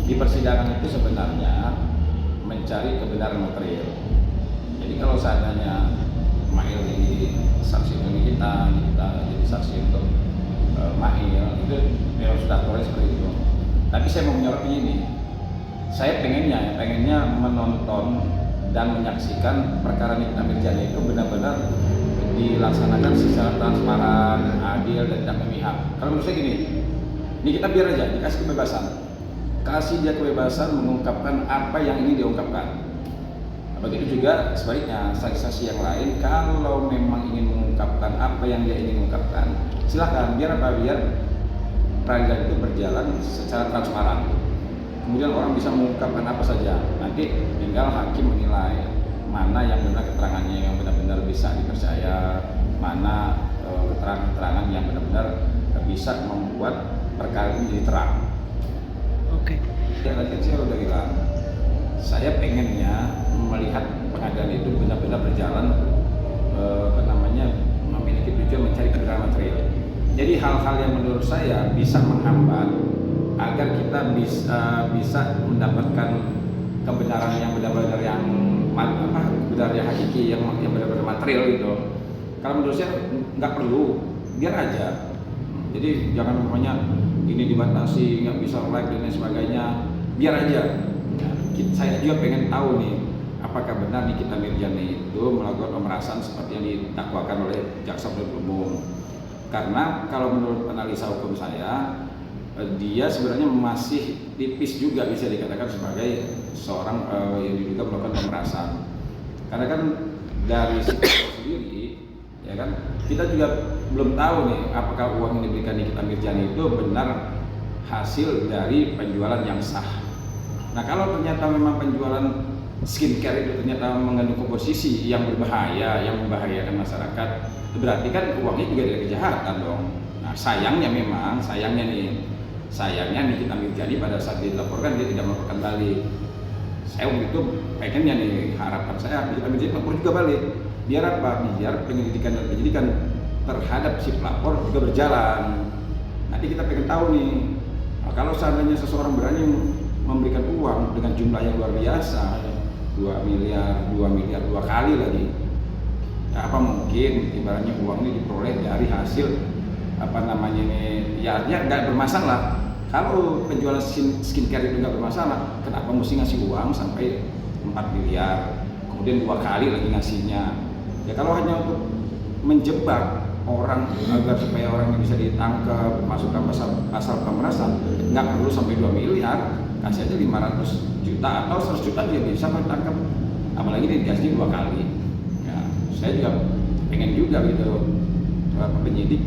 di persidangan itu sebenarnya mencari kebenaran material. Jadi kalau seandainya Mail ini saksi untuk kita jadi saksi untuk Mail, itu memang sudah boleh seperti itu. Tapi saya mau menyorot ini, saya pengennya menonton dan menyaksikan perkara Nikita Mirzani itu benar-benar dilaksanakan secara transparan, adil, dan tidak memihak. Kalau menurut saya gini, ini kita biar aja dikasih kebebasan, kasih dia kebebasan mengungkapkan apa yang ingin diungkapkan. Begitu juga sebaliknya, saksi-saksi yang lain kalau memang ingin mengungkapkan apa yang dia ingin mengungkapkan, silakan, biar peradilan itu berjalan secara transparan. Kemudian orang bisa mengungkapkan apa saja, nanti tinggal hakim menilai mana yang benar keterangannya yang benar-benar bisa dipercaya, mana keterangan-keterangan yang benar-benar bisa membuat perkara ini jadi terang. Oke. Ya tadi saya udah bilang, saya pengennya melihat pengadilan itu benar-benar berjalan memiliki tujuan mencari kebenaran material. Jadi hal-hal yang menurut saya bisa menghambat agar kita bisa mendapatkan kebenaran yang benar-benar yang benar yang hakiki, yang benar-benar material gitu. Kalau menurut saya nggak perlu, biar aja. Jadi jangan ini dibatasi, nggak bisa live dan lain sebagainya, biar aja. Saya juga pengen tahu nih, apakah benar Nikita Mirzani itu melakukan pemerasan seperti yang didakwakan oleh jaksa penuntut umum. Karena kalau menurut analisa hukum saya, dia sebenarnya masih tipis juga bisa dikatakan sebagai seorang yang diduga melakukan pemerasan. Karena kan dari situ sendiri, ya kan, kita juga belum tahu nih apakah uang yang diberikan Nikita Mirzani itu benar hasil dari penjualan yang sah. Nah kalau ternyata memang penjualan skincare itu ternyata mengandung komposisi yang berbahaya, yang membahayakan masyarakat, berarti kan uangnya juga dari kejahatan dong. Nah sayangnya Nikita Mirzani pada saat dilaporkan dia tidak melaporkan balik. Saya waktu itu pengennya nih, harapan saya Nikita Mirzani lapor juga balik. Biar apa? Biar penyelidikan dan penyidikan terhadap si pelapor juga berjalan. Nanti kita pengen tahu nih, kalau seandainya seseorang berani memberikan uang dengan jumlah yang luar biasa, 2 miliar 2 kali lagi, ya apa mungkin ibaratnya uang ini diperoleh dari hasil ya nggak bermasalah. Kalau penjualan skincare itu nggak bermasalah, kenapa mesti ngasih uang sampai 4 miliar, kemudian 2 kali lagi ngasihnya? Ya kalau hanya untuk menjebak orang agar supaya orang ini bisa ditangkap, masukkan pasal pemerasan, nggak perlu sampai 2 miliar, kasih aja 500 juta atau 100 juta dia bisa ditangkap, apalagi dikasih 2 kali. Ya, saya juga pengen juga gitu penyidik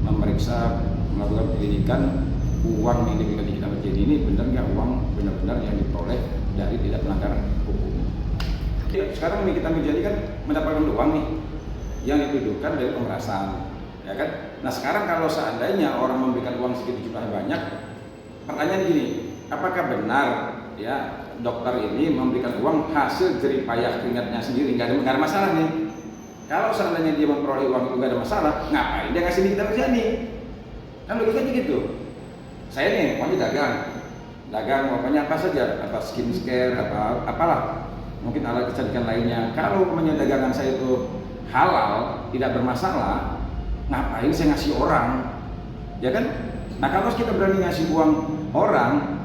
memeriksa, melakukan penyelidikan uang yang diberikan Nikita Mirzani ini benar nggak uang benar-benar yang diperoleh dari tidak melanggar hukum. Sekarang Nikita Mirzani kan mendapatkan uang nih yang dituduhkan dari pemerasan, ya kan? Nah sekarang kalau seandainya orang memberikan uang segitu jumlah banyak, pertanyaan gini, apakah benar ya dokter ini memberikan uang hasil jerih payah keringatnya sendiri, nggak ada masalah nih? Kalau seandainya dia memperoleh uang itu nggak ada masalah, ngapain dia ngasih Nikita Mirzani? Kan logikanya gitu. Saya nih pokoknya dagang pokoknya apa saja, apa skincare, apalah, mungkin alat kecantikan lainnya. Kalau dagangan saya itu halal, tidak bermasalah, ngapain saya ngasih orang, ya kan? Nah kalau kita berani ngasih uang orang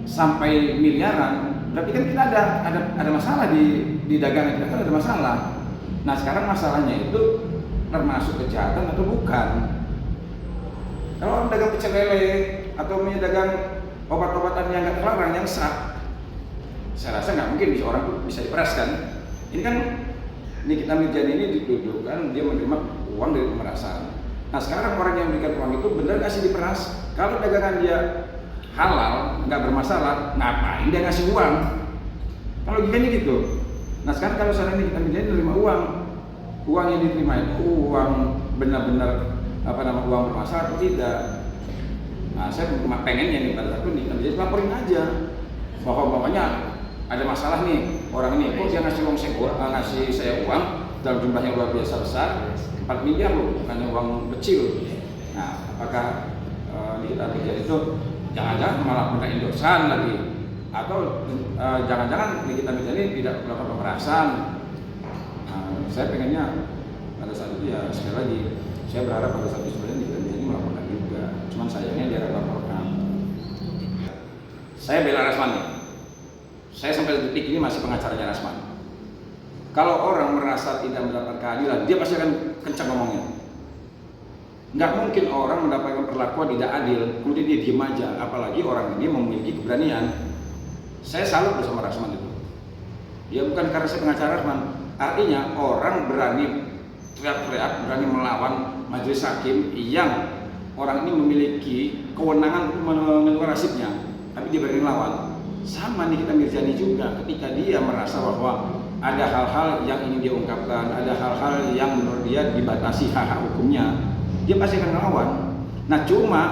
sampai miliaran, berarti kan kita ada masalah di dagangan kita, kan ada masalah. Nah sekarang masalahnya itu termasuk kejahatan atau bukan? Kalau orang dagang pecel lele atau dagang obat-obatan yang nggak terlarang, yang sah, saya rasa nggak mungkin orang bisa diperas kan? Ini kan Nikita Mirzani ini dituduhkan dia menerima uang dari pemerasan. Nah sekarang orang yang memberikan uang itu benar nggak sih diperas? Kalau dagangan dia halal, nggak bermasalah, ngapain dia ngasih uang? Kalau gini gitu. Nah sekarang kalau seandainya Nikita Mirzani menerima uang yang diterima itu uang benar-benar uang bermasalah atau tidak? Nah saya pengennya nih pada saat itu Nikita Mirzani laporin aja bahwa pokoknya ada masalah nih orang ini, kok dia ngasih saya uang dalam jumlah yang luar biasa besar, 4 miliar loh, bukannya uang kecil. Nah apakah Nikita Mirzani itu jangan-jangan malah minta endorsan lagi, atau jangan-jangan Nikita Mirzani tidak melakukan pemerasan. Saya pengennya pada saat itu ya sekali lagi, saya berharap pada saat itu sebenarnya Nikita Mirzani melaporkan juga, cuman sayangnya dia tidak melaporkan. Saya bela Rasman, saya sampai detik ini masih pengacaranya Rasman. Kalau orang merasa tidak mendapat keadilan, dia pasti akan kencang ngomongnya. Nggak mungkin orang mendapatkan perlakuan tidak adil, kemudian dia diem aja, apalagi orang ini memiliki keberanian. Saya salut bersama Rasman itu. Ya bukan karena saya pengacara Rasman, artinya orang berani teriak-teriak, berani melawan majelis hakim yang orang ini memiliki kewenangan untuk menentukan nasibnya, tapi dia berani melawan. Sama Nikita Mirzani juga, ketika dia merasa bahwa ada hal-hal yang ingin dia ungkapkan, ada hal-hal yang menurut dia dibatasi hak-hak hukumnya, dia pasti akan melawan. Nah cuma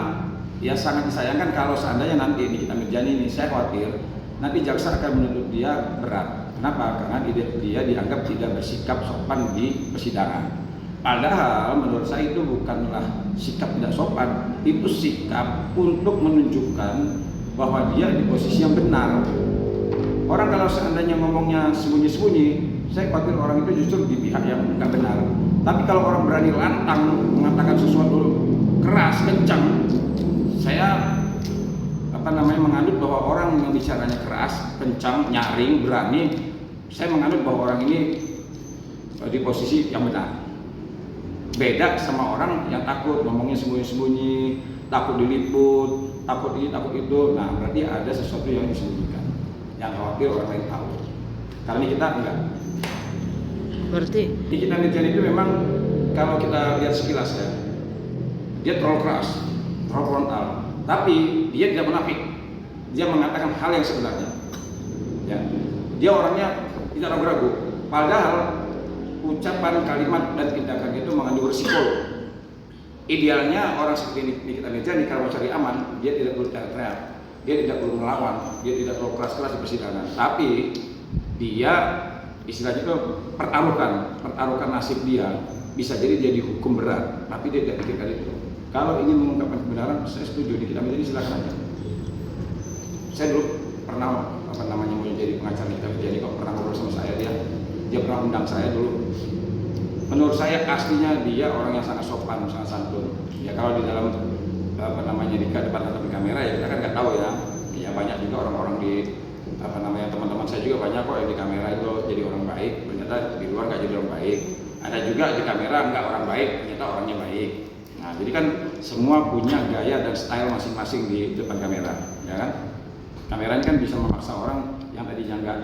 ya sangat disayangkan kalau seandainya nanti Nikita Mirzani ini, saya khawatir nanti jaksa akan menuntut dia berat. Kenapa? Karena dia dianggap tidak bersikap sopan di persidangan. Padahal menurut saya itu bukanlah sikap tidak sopan, itu sikap untuk menunjukkan bahwa dia di posisi yang benar. Orang kalau seandainya ngomongnya sembunyi-sembunyi, saya khawatir orang itu justru di pihak yang nggak benar. Tapi kalau orang berani lantang mengatakan sesuatu keras, kencang, saya menganut bahwa orang yang bicaranya keras, kencang, nyaring, berani, saya menganut bahwa orang ini di posisi yang benar. Beda sama orang yang takut ngomongnya sembunyi-sembunyi, takut diliput, takut ini, takut itu. Nah berarti ada sesuatu yang disembunyikan, yang khawatir orang lain tahu. Karena kita enggak. Berarti Nikita Mirzani itu memang kalau kita lihat sekilas ya, dia terlalu keras, terlalu frontal. Tapi dia tidak munafik. Dia mengatakan hal yang sebenarnya. Ya. Dia orangnya tidak ragu-ragu. Padahal ucapan, kalimat, dan tindakan itu mengandung risiko. Idealnya orang seperti Nikita Mirzani kalau mencari aman, dia tidak perlu teriak-teriak, dia tidak perlu melawan, dia tidak perlu keras-keras di persidangan. Tapi dia istilahnya itu pertaruhkan nasib dia. Bisa jadi dia dihukum berat, tapi dia tidak pikirkan itu. Kalau ingin mengungkapkan kebenaran, saya setuju. Nikita Mirzani silakan aja. Saya dulu pernah mau jadi pengacara Nikita Mirzani, kalau pernah ngobrol sama saya, dia pernah undang saya dulu. Menurut saya aslinya dia orang yang sangat sopan, sangat santun. Ya kalau di dalam di depan kamera ya kita kan nggak tahu ya. Ya banyak juga orang-orang di teman-teman saya juga banyak kok yang di kamera itu jadi orang baik, ternyata di luar nggak jadi orang baik. Ada juga di kamera nggak orang baik, ternyata orangnya baik. Nah jadi kan semua punya gaya dan style masing-masing di depan kamera, ya kan? Kamera ini kan bisa memaksa orang yang tadinya nggak